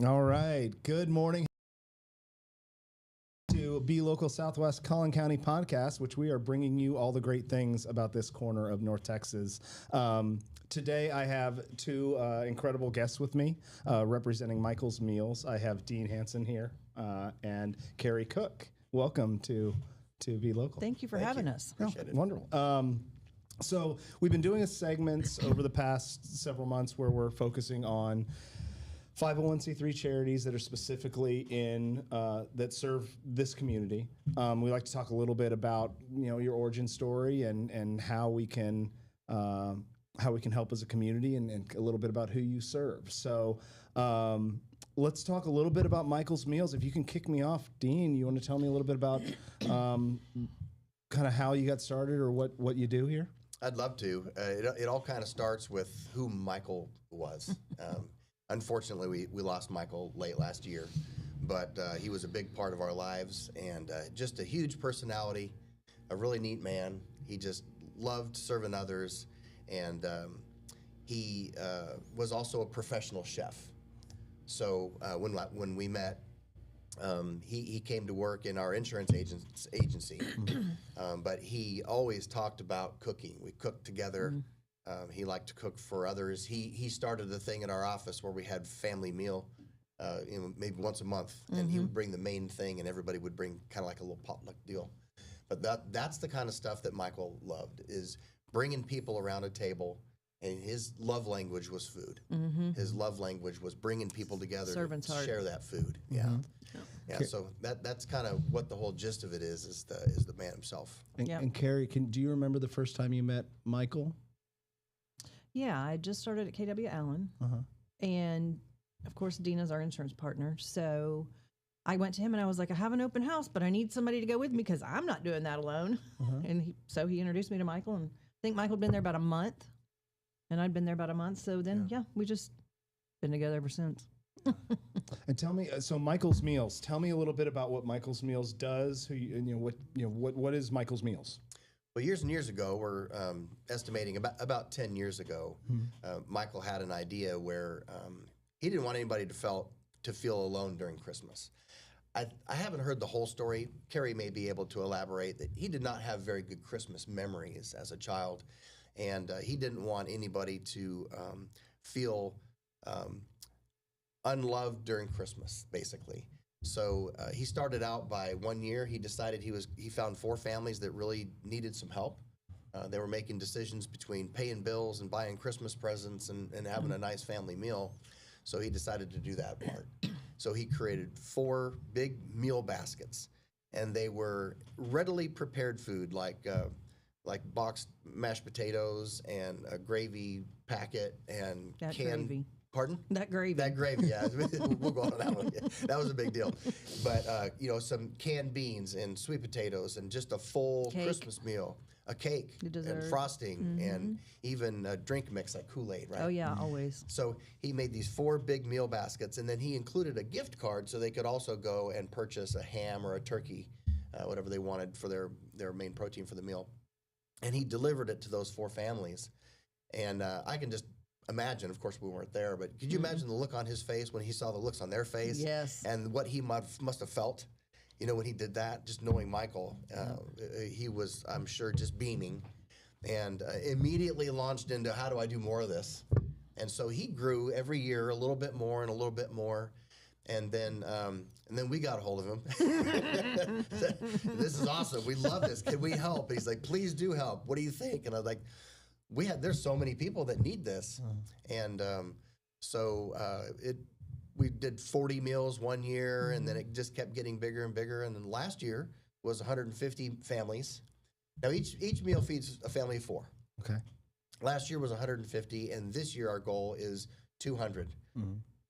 All right. Good morning to Be Local Southwest Collin County podcast, which we are bringing you all the great things about this corner of North Texas. Today, I have two incredible guests with me representing Michael's Meals. I have Dean Hanson here and Carrie Cook. Welcome to Be Local. Thank you for having us. Appreciate it. Wonderful. So we've been doing a segments over the past several months where we're focusing on 501c3 charities that are specifically in that serve this community. We like to talk a little bit about your origin story and how we can help as a community and a little bit about who you serve. So let's talk a little bit about Michael's Meals. If you can kick me off, Dean, you want to tell me a little bit about kind of how you got started or what you do here? I'd love to. It all kind of starts with who Michael was. Unfortunately, we lost Michael late last year, but he was a big part of our lives and just a huge personality, a really neat man. He just loved serving others, and he was also a professional chef. So when we met, he came to work in our insurance agency, but he always talked about cooking. We cooked together. He liked to cook for others. He started a thing in our office where we had family meal, maybe once a month, and he would bring the main thing, and everybody would bring kind of like a little potluck deal. But that's the kind of stuff that Michael loved, is bringing people around a table, and his love language was food. His love language was bringing people together to share that food. Yeah. So that's kind of what the whole gist of it is the man himself. And Carrie, do you remember the first time you met Michael? Yeah, I just started at KW Allen, and of course, Dina's our insurance partner. So I went to him and I was like, I have an open house, but I need somebody to go with me because I'm not doing that alone. And so he introduced me to Michael, and I think Michael had been there about a month, and I'd been there about a month. So then, we just been together ever since. And tell me, so Michael's Meals. Tell me a little bit about what Michael's Meals does. What is Michael's Meals? Well, years and years ago, we're estimating about 10 years ago, Michael had an idea where he didn't want anybody to feel alone during Christmas. I haven't heard the whole story. Carrie may be able to elaborate that he did not have very good Christmas memories as a child, and he didn't want anybody to feel unloved during Christmas, basically. So he started out by 1 year. He decided he found 4 families that really needed some help. They were making decisions between paying bills and buying Christmas presents and having a nice family meal. So he decided to do that part. So he created 4 big meal baskets, and they were readily prepared food like boxed mashed potatoes and a gravy packet and canned gravy. Pardon? That gravy. That gravy, yeah. We'll go on that one. That was a big deal. But, some canned beans and sweet potatoes and just a full Christmas meal, a cake and frosting and even a drink mix like Kool-Aid, right? Oh, yeah, always. So he made these 4 big meal baskets, and then he included a gift card so they could also go and purchase a ham or a turkey, whatever they wanted for their main protein for the meal. And he delivered it to those 4 families. And I can just imagine, of course we weren't there, but could you imagine the look on his face when he saw the looks on their face? Yes. And what he must have felt, when he did that, just knowing Michael. He was, I'm sure, just beaming, and immediately launched into, how do I do more of this? And so he grew every year a little bit more and a little bit more. And then we got a hold of him. This is awesome. We love this. Can we help? And he's like, please do help. What do you think? And I was like, there's so many people that need this. And we did 40 meals 1 year, and then it just kept getting bigger and bigger. And then last year was 150 families. Now each meal feeds a family of 4. Okay. Last year was 150, and this year our goal is 200.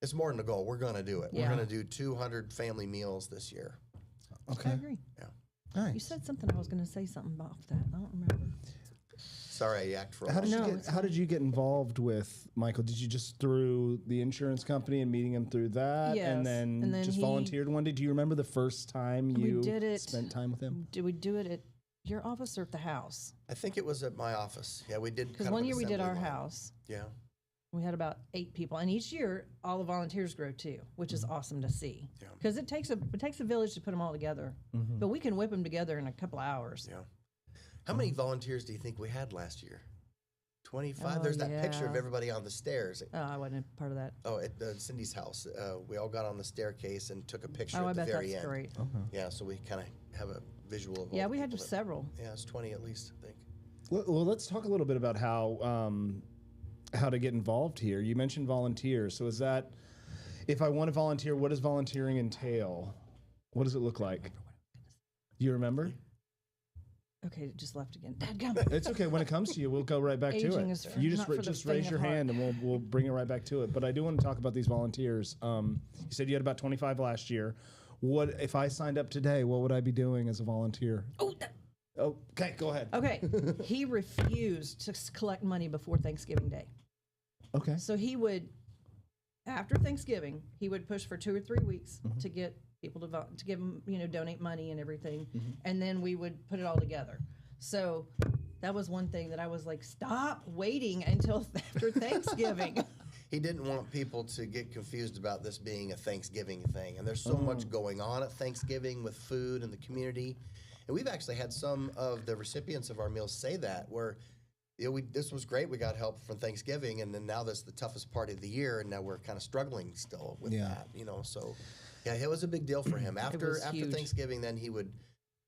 It's more than a goal. We're going to do it. Yeah. We're going to do 200 family meals this year. Okay. I agree. Yeah. All right. You said something. I was going to say something about that. I don't remember. Sorry, I yacked for a How while. did you get involved with Michael? Did you just through the insurance company and meeting him through that, Yes. and then just volunteered one day? Do you remember the first time you spent time with him? Did we do it at your office or at the house? I think it was at my office. Yeah, we did. Because one year we did our house. Yeah. We had about 8 people, and each year all the volunteers grow too, which is awesome to see. Because it takes a village to put them all together, but we can whip them together in a couple of hours. Yeah. How many volunteers do you think we had last year? 25. Oh, There's that picture of yeah. everybody on the stairs. Oh, I wasn't a part of that. Oh, at Cindy's house, we all got on the staircase and took a picture Oh, I at the bet very that's end. great. Yeah, so we kind of have a visual of all Yeah, the we had people that- several. Yeah, it's 20 at least, I think. Well, let's talk a little bit about how to get involved here. You mentioned volunteers. So is that, if I want to volunteer, what does volunteering entail? What does it look like? You remember? Okay, it just left again. Dadgum. It's okay. When it comes to you, we'll go right back to Aging it. is for- You not just for the just faint raise of your heart. hand, and we'll bring it right back to it. But I do want to talk about these volunteers. You said you had about 25 last year. What if I signed up today? What would I be doing as a volunteer? Oh, Okay, go ahead. okay. He refused to collect money before Thanksgiving Day. Okay. So he would, after Thanksgiving, he would push for 2 or 3 weeks to get people to give him, donate money and everything, and then we would put it all together. So that was one thing that I was like, stop waiting until after Thanksgiving. He didn't want people to get confused about this being a Thanksgiving thing. And there's so much going on at Thanksgiving with food and the community. And we've actually had some of the recipients of our meals say that, where this was great. We got help from Thanksgiving, and then now that's the toughest part of the year, and now we're kind of struggling still with that. So yeah, it was a big deal for him. After huge. Thanksgiving, then he would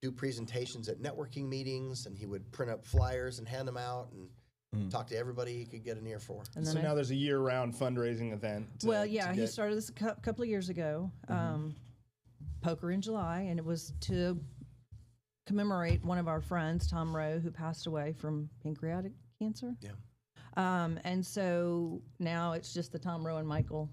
do presentations at networking meetings, and he would print up flyers and hand them out and talk to everybody he could get an ear for. And So then now there's a year-round fundraising event. he started this a couple of years ago, Poker in July, and it was to commemorate one of our friends, Tom Rowe, who passed away from pancreatic cancer. Yeah. And so now it's just the Tom Rowe and Michael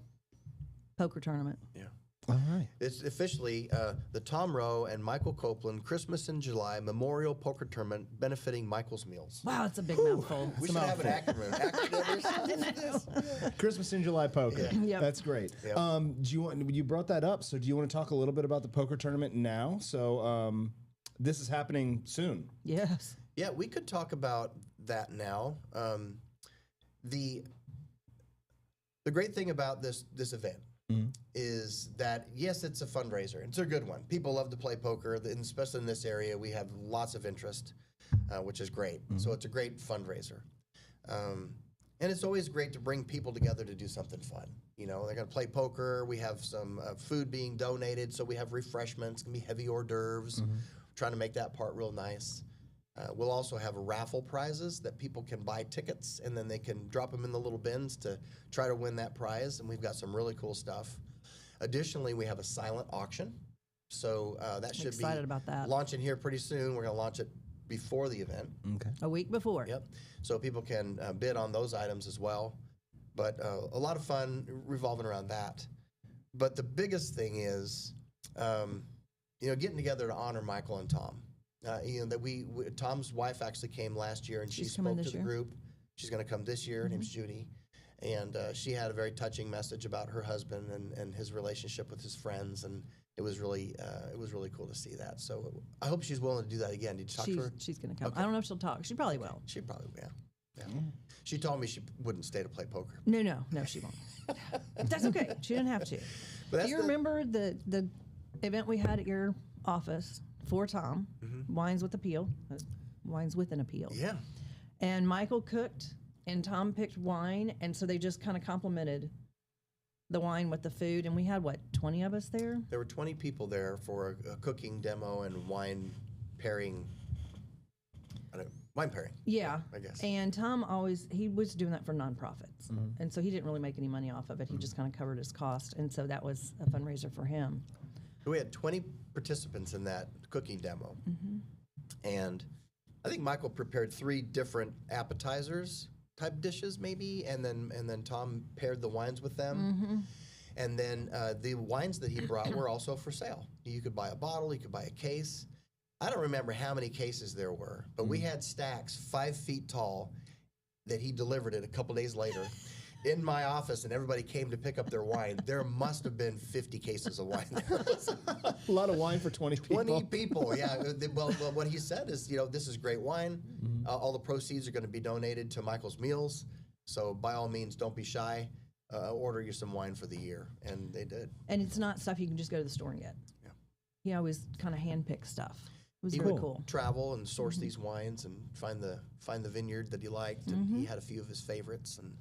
poker tournament. Yeah. All right. It's officially the Tom Rowe and Michael Copeland Christmas in July Memorial Poker Tournament benefiting Michael's Meals. Wow, it's a big mouthful. We should have an acronym. Acronyms? Christmas in July poker. Yeah. Yep. That's great. Yep. You brought that up. So do you want to talk a little bit about the poker tournament now? So this is happening soon. Yes. Yeah, we could talk about that now. The great thing about this event is that, yes, it's a fundraiser. It's a good one. People love to play poker, and especially in this area. We have lots of interest, which is great. So it's a great fundraiser. And it's always great to bring people together to do something fun. They're going to play poker. We have some food being donated, so we have refreshments. It's going to be heavy hors d'oeuvres. Trying to make that part real nice. We'll also have raffle prizes that people can buy tickets, and then they can drop them in the little bins to try to win that prize, and we've got some really cool stuff. Additionally, we have a silent auction, so that should Excited be about that. launching here pretty soon. We're going to launch it before the event. Okay. A week before. Yep. So people can bid on those items as well. But a lot of fun revolving around that. But the biggest thing is, getting together to honor Michael and Tom. Tom's wife actually came last year, and she She's coming spoke to this the year. group. She's going to come this year. Her name's Judy. And she had a very touching message about her husband and his relationship with his friends, and it was really cool to see that. So I hope she's willing to do that again. Did you talk to her? She's going to come. Okay. I don't know if she'll talk. She probably will. She probably, yeah. She told me she wouldn't stay to play poker. No, she won't. That's okay. She didn't have to. But that's Do you the- remember the event we had at your office for Tom, Wines with Appeal, Wines with an Appeal? Yeah. And Michael cooked, and Tom picked wine, and so they just kind of complemented the wine with the food. And we had 20 of us there? There were 20 people there for a cooking demo and wine pairing. Wine pairing. Yeah, I guess. And Tom he was doing that for nonprofits, and so he didn't really make any money off of it. He just kind of covered his cost, and so that was a fundraiser for him. We had 20 participants in that cooking demo, and I think Michael prepared 3 different appetizers type dishes, maybe, and then Tom paired the wines with them. And then the wines that he brought were also for sale. You could buy a bottle, you could buy a case. I don't remember how many cases there were, but we had stacks 5 feet tall that he delivered it a couple days later in my office, and everybody came to pick up their wine. There must have been 50 cases of wine there. A lot of wine for 20 people. 20 people, yeah. Well, what he said is, this is great wine. All the proceeds are going to be donated to Michael's Meals. So by all means, don't be shy. Order you some wine for the year, and they did. And it's not stuff you can just go to the store and get. Yeah. He always kind of handpicked stuff. It was He very would cool. travel and source these wines and find the vineyard that he liked, and he had a few of his favorites. And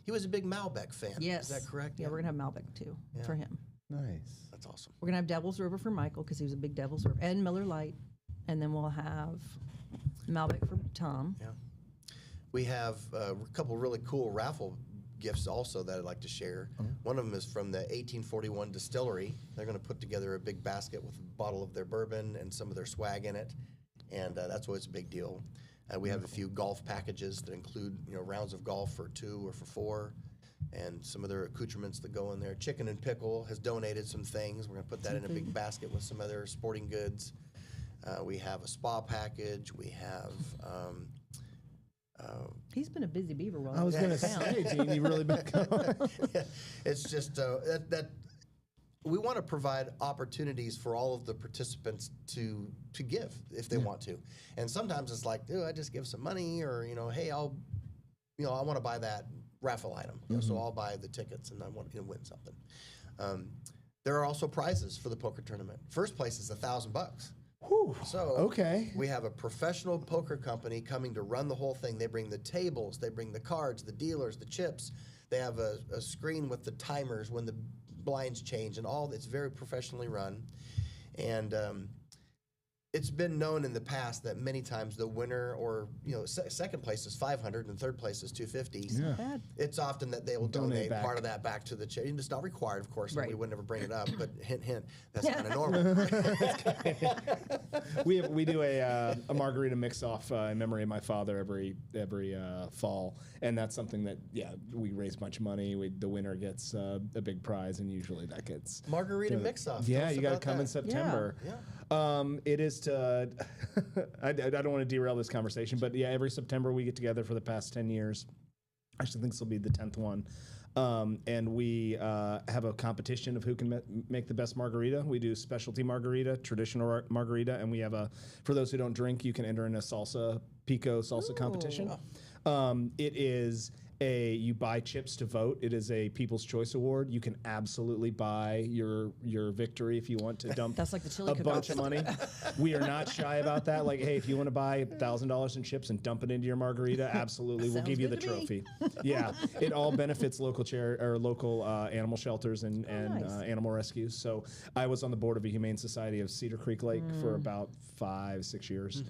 he was a big Malbec fan. Yes. Is that correct? Yeah, we're gonna have Malbec too for him. Nice. That's awesome. We're gonna have Devil's River for Michael because he was a big Devil's River, and Miller Lite, and then we'll have Malbec for Tom. Yeah. We have a couple really cool raffle gifts also that I'd like to share. One of them is from the 1841 distillery. They're going to put together a big basket with a bottle of their bourbon and some of their swag in it, and that's always a big deal. We have a few golf packages that include rounds of golf for 2 or for 4, and some of their accoutrements that go in there. Chicken and Pickle has donated some things. We're going to put that in a big basket with some other sporting goods. We have a spa package. We have. He's been a busy beaver while I was going to town. say, Dean, you really been going. It's just that we want to provide opportunities for all of the participants to give if they want to, and sometimes it's like, I just give some money, or hey, I want to buy that raffle item, so I'll buy the tickets and I want to win something. There are also prizes for the poker tournament. First place is $1,000. Whew. So Okay. we have a professional poker company coming to run the whole thing. They bring the tables, they bring the cards, the dealers, the chips. They have a screen with the timers when the blinds change, and all. It's very professionally run. And it's been known in the past that many times the winner, or second place is $500 and third place is $250. Yeah. Bad. It's often that they will Donate donate back. part of that back to the charity. It's not required, of course, and we Right. would never bring it up. But hint, hint, that's kind of normal. We do a margarita mix off in memory of my father every fall, and that's something that we raise a bunch of money. The winner gets a big prize, and usually that gets Margarita mix-off. Tell Yeah, us you got to about come in that. September. Yeah. It is to. I don't want to derail this conversation, but every September we get together for the past 10 years. I actually think this will be the 10th one. And we have a competition of who can make the best margarita. We do specialty margarita, traditional margarita, and we have for those who don't drink, you can enter in a pico salsa competition. It is you buy chips to vote. It is a People's Choice Award. You can absolutely buy your victory if you want to dump That's like the chili a cook-off. bunch of money. We are not shy about that. Like, hey, if you want to buy $1,000 in chips and dump it into your margarita, absolutely, we'll Sounds give you the good to me. trophy. Yeah, it all benefits local local animal shelters and nice. animal rescues. So I was on the board of a Humane Society of Cedar Creek Lake for about 5-6 years.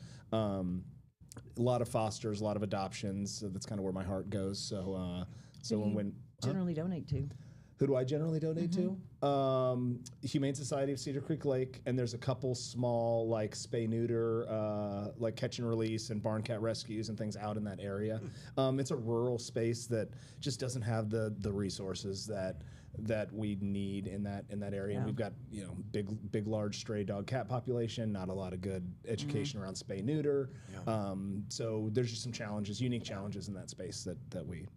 A lot of fosters, a lot of adoptions. So that's kind of where my heart goes. So, when Generally donate to. who do I generally donate to? Humane Society of Cedar Creek Lake, and there's a couple small like spay neuter, like catch and release and barn cat rescues and things out in that area. It's a rural space that just doesn't have the resources that we need in that area. And we've got big large stray dog cat population, not a lot of good education around spay neuter. So there's just some challenges, unique challenges in that space that we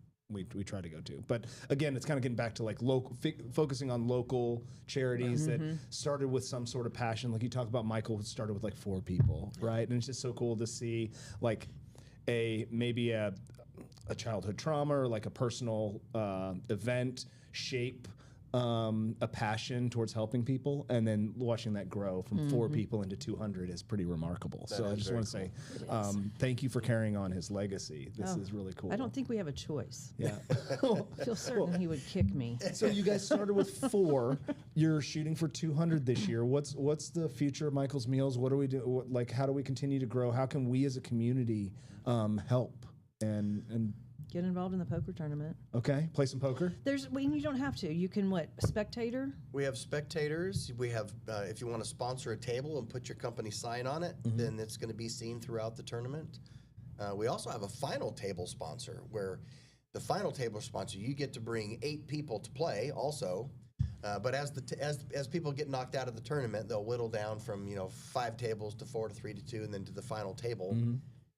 try to go to. But again, it's kind of getting back to like local, focusing on local charities that started with some sort of passion. Like you talk about Michael, it started with like 4 people, right? And it's just so cool to see like maybe a childhood trauma or like a personal event shape a passion towards helping people, and then watching that grow from 4 people into 200 is pretty remarkable. So I just want to say thank you for carrying on his legacy. This is really cool. I don't think we have a choice. Yeah. I feel certain he would kick me. So you guys started with 4. You're shooting for 200 this year. What's the future of Michael's Meals? What do we do? Like, how do we continue to grow? How can we as a community help and Get involved in the poker tournament. okay, play some poker? You don't have to. You can spectator? We have spectators. We have, if you want to sponsor a table and put your company sign on it, then it's going to be seen throughout the tournament. We also have a final table sponsor, where the final table sponsor, you get to bring 8 people to play also. But as people get knocked out of the tournament, they'll whittle down from 5 tables to 4 to 3 to 2, and then to the final table.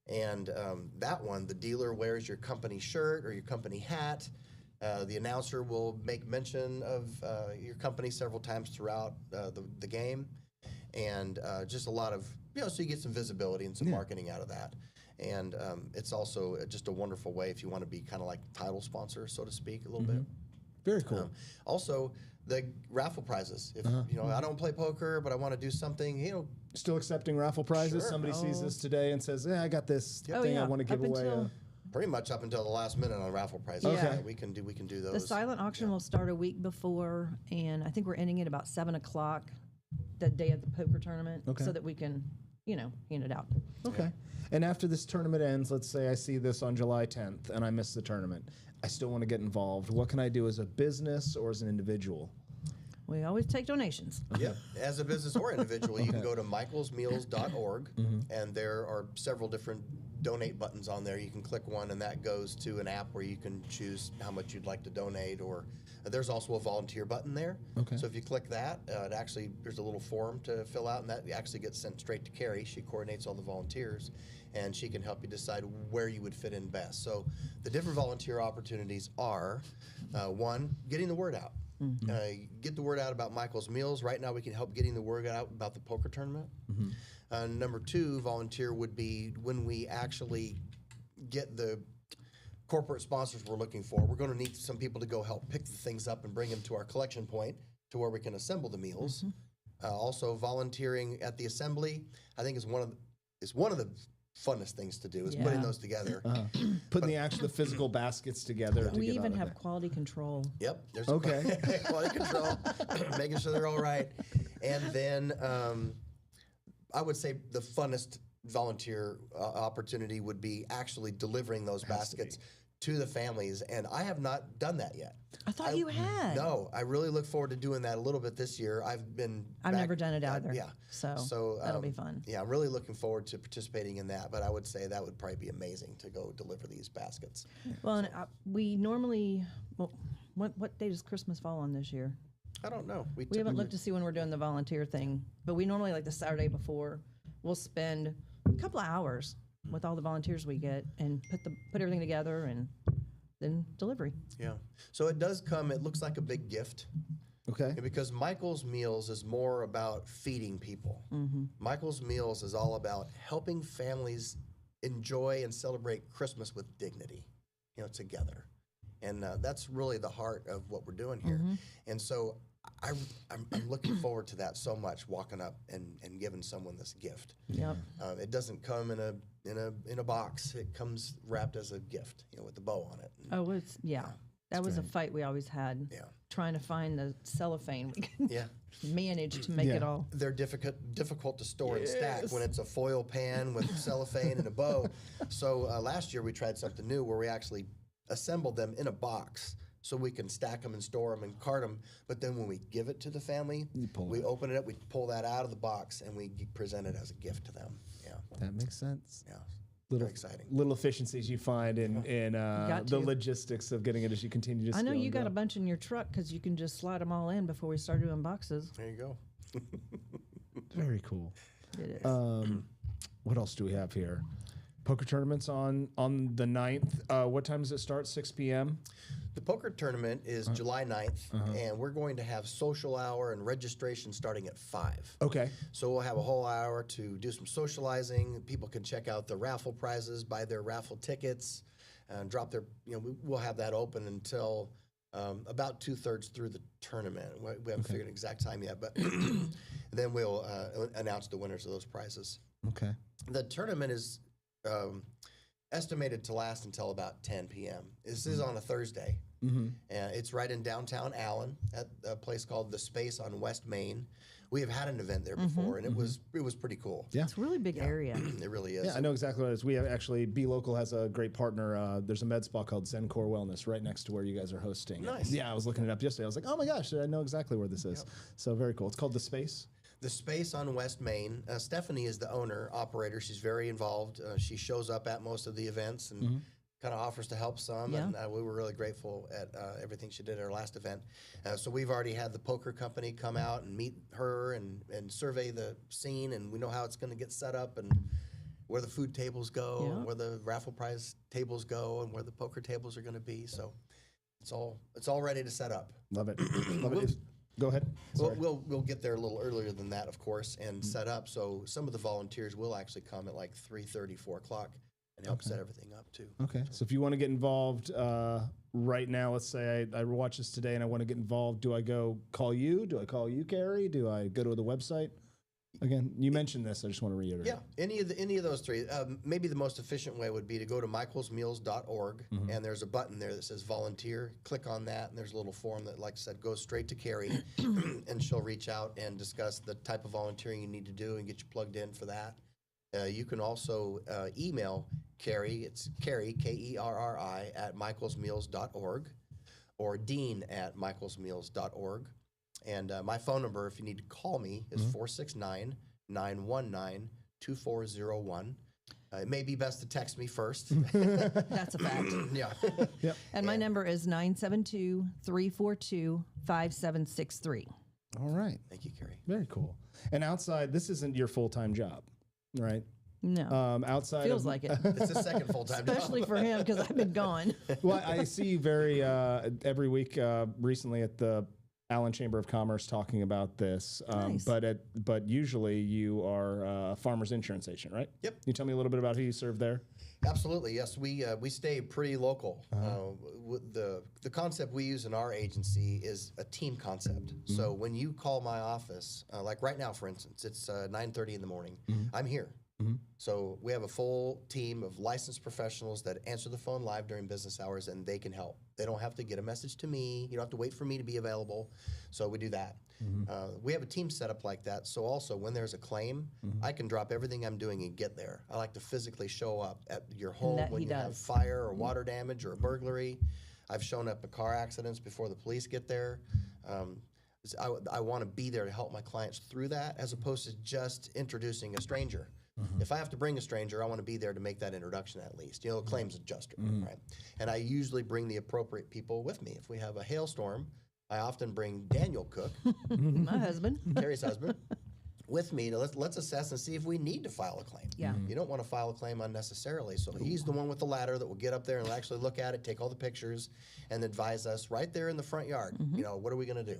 And that one, the dealer wears your company shirt or your company hat. The announcer will make mention of your company several times throughout the game, and just a lot of so you get some visibility and some marketing out of that. And it's also just a wonderful way if you want to be kind of like title sponsor, so to speak, a little bit. Very cool. Also, the raffle prizes. If you know, I don't play poker, but I want to do something, you know. Still accepting raffle prizes. Sure. Somebody sees this today and says, "Yeah, I got this Oh, thing I yeah. want to give Up away." until- Pretty much up until the last minute on raffle prizes. Okay. Yeah, we can do those. The silent auction will start a week before, and I think we're ending at about 7 o'clock the day of the poker tournament, Okay. so that we can, hand it out. Okay. And after this tournament ends, let's say I see this on July 10th and I miss the tournament. I still want to get involved. What can I do as a business or as an individual? We always take donations. Yep. As a business or individual, you can go to michaelsmeals.org, and there are several different donate buttons on there. You can click one, and that goes to an app where you can choose how much you'd like to donate. Or there's also a volunteer button there. Okay. So if you click that, there's a little form to fill out, and that actually gets sent straight to Carrie. She coordinates all the volunteers, and she can help you decide where you would fit in best. So the different volunteer opportunities are, one, getting the word out. Get the word out about Michael's Meals. Right now, we can help getting the word out about the poker tournament. Number two, volunteer would be when we actually get the corporate sponsors we're looking for. We're going to need some people to go help pick the things up and bring them to our collection point to where we can assemble the meals. Also, volunteering at the assembly, I think is one of the funnest things to do is putting Yeah. those together. Putting the physical baskets together. to We get even out of have there. quality control. Yep. There's Okay. quality control, making sure they're all right. And then I would say the funnest volunteer opportunity would be actually delivering those baskets to the families. And I have not done that yet. I thought you had. No, I really look forward to doing that a little bit this year. I've never done it either. Yeah. So that'll be fun. Yeah, I'm really looking forward to participating in that. But I would say that would probably be amazing to go deliver these baskets. Well, and we normally, what day does Christmas fall on this year? I don't know. We haven't looked to see when we're doing the volunteer thing, but we normally, like the Saturday before, we'll spend a couple of hours with all the volunteers we get and put everything together and then delivery. Yeah. So it does come, it looks like a big gift. Okay. Because Michael's Meals is more about feeding people. Michael's Meals is all about helping families enjoy and celebrate Christmas with dignity, together. And that's really the heart of what we're doing here. And so I'm looking forward to that so much, walking up and giving someone this gift. Yep. It doesn't come in a box. It comes wrapped as a gift, with a bow on it. Oh, that was a fight we always had. Yeah. Trying to find the cellophane we could Yeah. manage to make it Yeah. all. They're difficult to store and stack when it's a foil pan with cellophane and a bow. So last year we tried something new where we actually assembled them in a box so we can stack them and store them and cart them. But then when we give it to the family, we open it up, we pull that out of the box, and we present it as a gift to them. Yeah, That makes sense. yeah. Little Very exciting. Little efficiencies you find in Got the to. logistics of getting it as you continue to I know scale you and got grow. a bunch in your truck because you can just slide them all in before we start doing boxes. There you go. Very cool. It is. What else do we have here? Poker tournaments on the 9th. What time does it start? 6 p.m.? The poker tournament is July 9th, and we're going to have social hour and registration starting at 5. Okay. So we'll have a whole hour to do some socializing. People can check out the raffle prizes, buy their raffle tickets, and drop their, we'll have that open until about 2/3 through the tournament. We haven't figured an exact time yet, but then we'll announce the winners of those prizes. Okay. The tournament is estimated to last until about 10 p.m. This is on a Thursday. It's right in downtown Allen at a place called The Space on West Main. We have had an event there before, and it was pretty cool. Yeah. It's a really big area. It really is. Yeah, I know exactly what it is. We have actually, Be Local has a great partner. There's a med spa called Zencore Wellness right next to where you guys are hosting. Nice. Yeah, I was looking it up yesterday. I was like, oh my gosh, I know exactly where this is. So very cool. It's called The Space. The Space on West Main. Stephanie is the owner, operator. She's very involved. She shows up at most of the events and kind of offers to help some. Yeah. And we were really grateful at everything she did at our last event. So we've already had the poker company come out and meet her and survey the scene, and we know how it's going to get set up and where the food tables go, Yeah. and where the raffle prize tables go, and where the poker tables are going to be. So it's all ready to set up. Love it. Love it. Go ahead. Sorry. We'll get there a little earlier than that, of course, and set up. So some of the volunteers will actually come at like 3:30, 4 o'clock and help set everything up too. Okay. So if you want to get involved right now, let's say I watch this today and I want to get involved. Do I go call you? Do I call you, Carrie? Do I go to the website? Again, you mentioned this. I just want to reiterate. Yeah, any of those three. Maybe the most efficient way would be to go to michaelsmeals.org, and there's a button there that says volunteer. Click on that, and there's a little form that, like I said, goes straight to Carrie, and she'll reach out and discuss the type of volunteering you need to do and get you plugged in for that. You can also email Carrie. It's Carrie, Kerri, at michaelsmeals.org, or Dean at michaelsmeals.org. And my phone number, if you need to call me, is 469-919-2401. It may be best to text me first. That's a fact. Yeah. Yep. And my number is 972-342-5763. All right. Thank you, Carrie. Very cool. And outside, this isn't your full-time job, right? No. Outside Feels of, like it. It's a second full-time job. Especially for him because I've been gone. Well, I see you every week recently at the Allen Chamber of Commerce talking about this. Nice. But usually you are a farmer's insurance agent, right? Yep. Can you tell me a little bit about who you serve there? Absolutely, yes. We stay pretty local. The concept we use in our agency is a team concept. So when you call my office, like right now, for instance, it's 9:30 in the morning. I'm here. So we have a full team of licensed professionals that answer the phone live during business hours, and they can help. They don't have to get a message to me. You don't have to wait for me to be available. So we do that. We have a team set up like that. So also when there's a claim, I can drop everything I'm doing and get there. I like to physically show up at your home that when he you have does. fire or water damage or a burglary. I've shown up at car accidents before the police get there. I want to be there to help my clients through that, as opposed to just introducing a stranger. If I have to bring a stranger, I want to be there to make that introduction at least. A claims adjuster, right? And I usually bring the appropriate people with me. If we have a hailstorm, I often bring Daniel Cook, My husband. Carrie's husband, with me to let's assess and see if we need to file a claim. Yeah. You don't want to file a claim unnecessarily. So he's the one with the ladder that will get up there and actually look at it, take all the pictures, and advise us right there in the front yard. What are we going to do?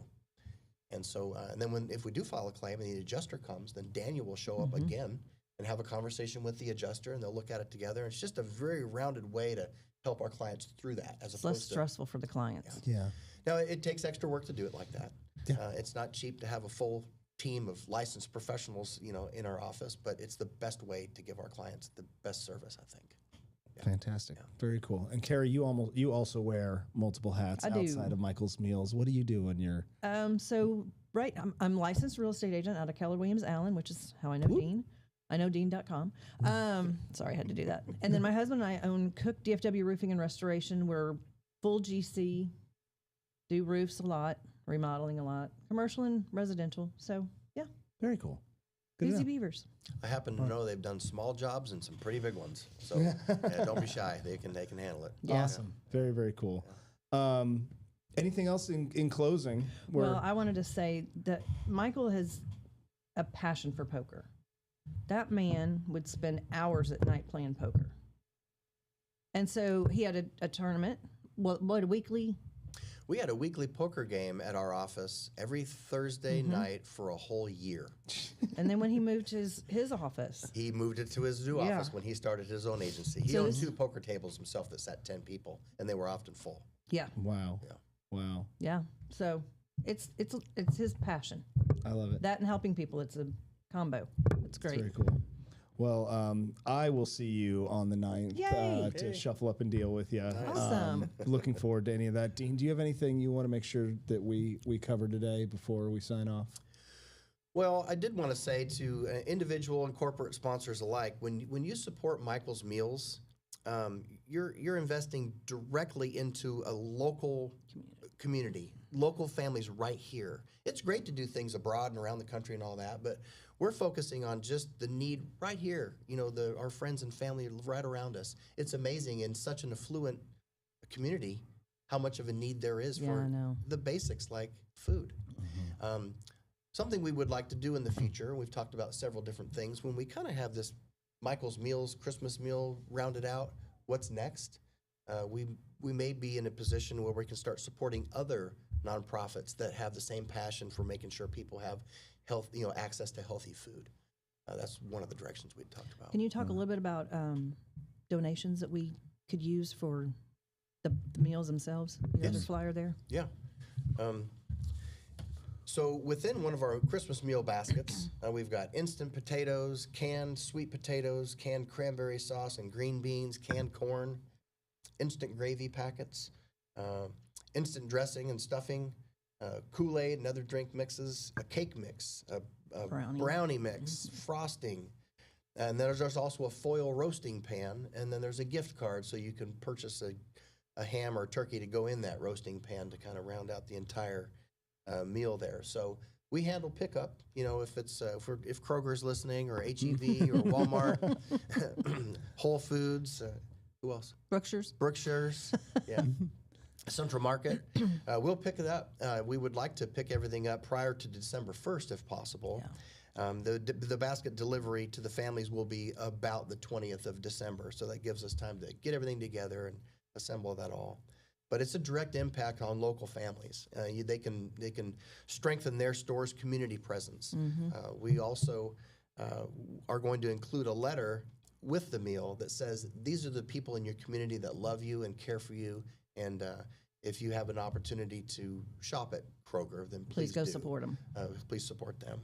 And so, and then if we do file a claim and the adjuster comes, then Daniel will show up again and have a conversation with the adjuster, and they'll look at it together. It's just a very rounded way to help our clients through that, as It's less opposed to. stressful for the clients. Yeah. Now, it takes extra work to do it like that. Yeah. It's not cheap to have a full team of licensed professionals, in our office, but it's the best way to give our clients the best service, I think. Fantastic. Very cool. And Carrie, you also wear multiple hats I do. outside of Michael's Meals. What do you do when you're I'm licensed real estate agent out of Keller Williams Allen, which is how I know Dean. I know Dean.com. Sorry, I had to do that. And then my husband and I own Cook DFW Roofing and Restoration. We're full GC, do roofs a lot, remodeling a lot, commercial and residential. So yeah, very cool? Good to easy know. beavers. I happen to know they've done small jobs and some pretty big ones. So don't be shy. They can handle it. Yeah. Awesome. Very, very cool. Anything else in closing? Well, I wanted to say that Michael has a passion for poker. That man would spend hours at night playing poker. And so he had a tournament, what a weekly? We had a weekly poker game at our office every Thursday night for a whole year. And then when he moved to his office. He moved it to his new Yeah. office when he started his own agency. He So owned this- 2 poker tables himself that sat 10 people, and they were often full. Yeah. Wow. Yeah. Wow. Yeah. So it's his passion. I love it. That and helping people. It's a combo. It's great. Very cool. Well, I will see you on the 9th Yay. to shuffle up and deal with you. Awesome. Looking forward to any of that. Dean, do you have anything you want to make sure that we cover today before we sign off? Well, I did want to say to individual and corporate sponsors alike, when you support Michael's Meals, you're investing directly into a local community, local families right here. It's great to do things abroad and around the country and all that, but we're focusing on just the need right here. Our friends and family right around us. It's amazing in such an affluent community how much of a need there is Yeah, for I know. the basics like food. Something we would like to do in the future, and we've talked about several different things, when we kind of have this Michael's Meals Christmas meal rounded out, what's next? We may be in a position where we can start supporting other nonprofits that have the same passion for making sure people have access to healthy food. That's one of the directions we talked about. Can you talk a little bit about donations that we could use for the meals themselves? The other Yes. flyer there. Yeah. So within one of our Christmas meal baskets, we've got instant potatoes, canned sweet potatoes, canned cranberry sauce and green beans, canned corn, instant gravy packets, instant dressing and stuffing, Kool-Aid and other drink mixes, a cake mix, a Brownie. brownie mix, frosting. And then there's also a foil roasting pan, and then there's a gift card so you can purchase a ham or turkey to go in that roasting pan to kind of round out the entire meal there. So we handle pickup. You know, if it's if Kroger's listening, or HEB, or Walmart, Whole Foods, who else? Brookshire's, yeah. Central Market. We'll pick it up. We would like to pick everything up prior to December 1st, if possible. Yeah. The basket delivery to the families will be about the 20th of December, so that gives us time to get everything together and assemble that all. But it's a direct impact on local families. They can strengthen their store's community presence. We also are going to include a letter with the meal that says these are the people in your community that love you and care for you, and if you have an opportunity to shop at Kroger, then Please go do. support them. Please support them.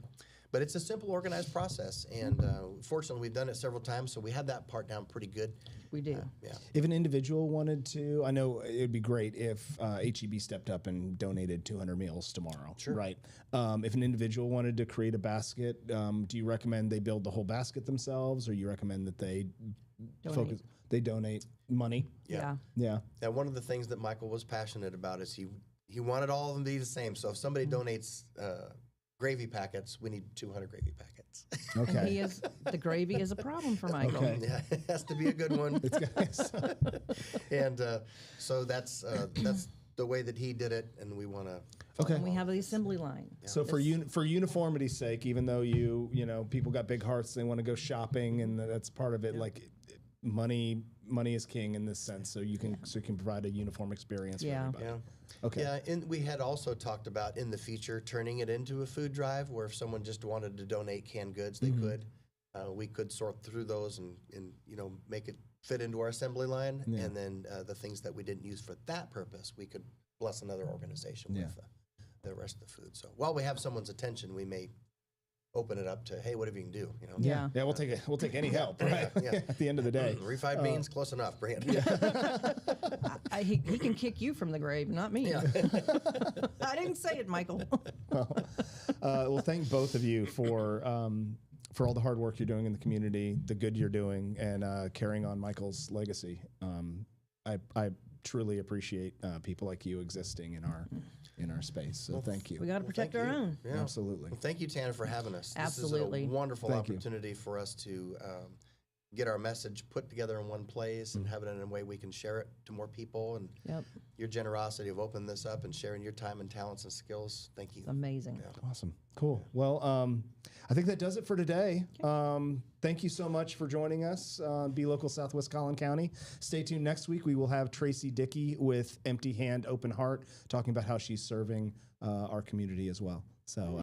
But it's a simple, organized process, and fortunately, we've done it several times, so we had that part down pretty good. We do. Yeah. If an individual wanted to, I know it would be great if HEB stepped up and donated 200 meals tomorrow. Sure. Right. If an individual wanted to create a basket, do you recommend they build the whole basket themselves, or you recommend that they donate money? Yeah. Yeah. Now, one of the things that Michael was passionate about is he wanted all of them to be the same. So if somebody donates gravy packets, we need 200 gravy packets. Okay. The gravy is a problem for Michael. Okay. Yeah, it has to be a good one. And so that's the way that he did it, and we want to. Okay. And we have the assembly line. So for uniformity's sake, even though you know people got big hearts, they want to go shopping, and that's part of it. Like money is king in this sense. So you can provide a uniform experience. Yeah. For everybody. Yeah. Okay. Yeah, and we had also talked about in the future turning it into a food drive, where if someone just wanted to donate canned goods, they could. We could sort through those and make it fit into our assembly line, and then the things that we didn't use for that purpose, we could bless another organization with the rest of the food. So while we have someone's attention, we may open it up to, hey, whatever you can do. Yeah. Yeah, we'll take any help, right? Yeah. At the end of the day. Refried beans, close enough, Brandon. He can kick you from the grave, not me. Yeah. I didn't say it, Michael. Well, thank both of you for all the hard work you're doing in the community, the good you're doing, and carrying on Michael's legacy. I truly appreciate people like you existing in our space. So thank you. We got to protect our thank you. own. Yeah. Absolutely. Well, thank you, Tanner, for having us. Absolutely. This is a wonderful Thank you. opportunity for us to get our message put together in one place and have it in a way we can share it to more people. And Yep. your generosity of opening this up and sharing your time and talents and skills. Thank you. It's amazing. Awesome. Cool. Well, I think that does it for today. Thank you so much for joining us on Be Local Southwest Collin County. Stay tuned next week. We will have Tracy Dickey with Empty Hand, Open Heart, talking about how she's serving our community as well. So.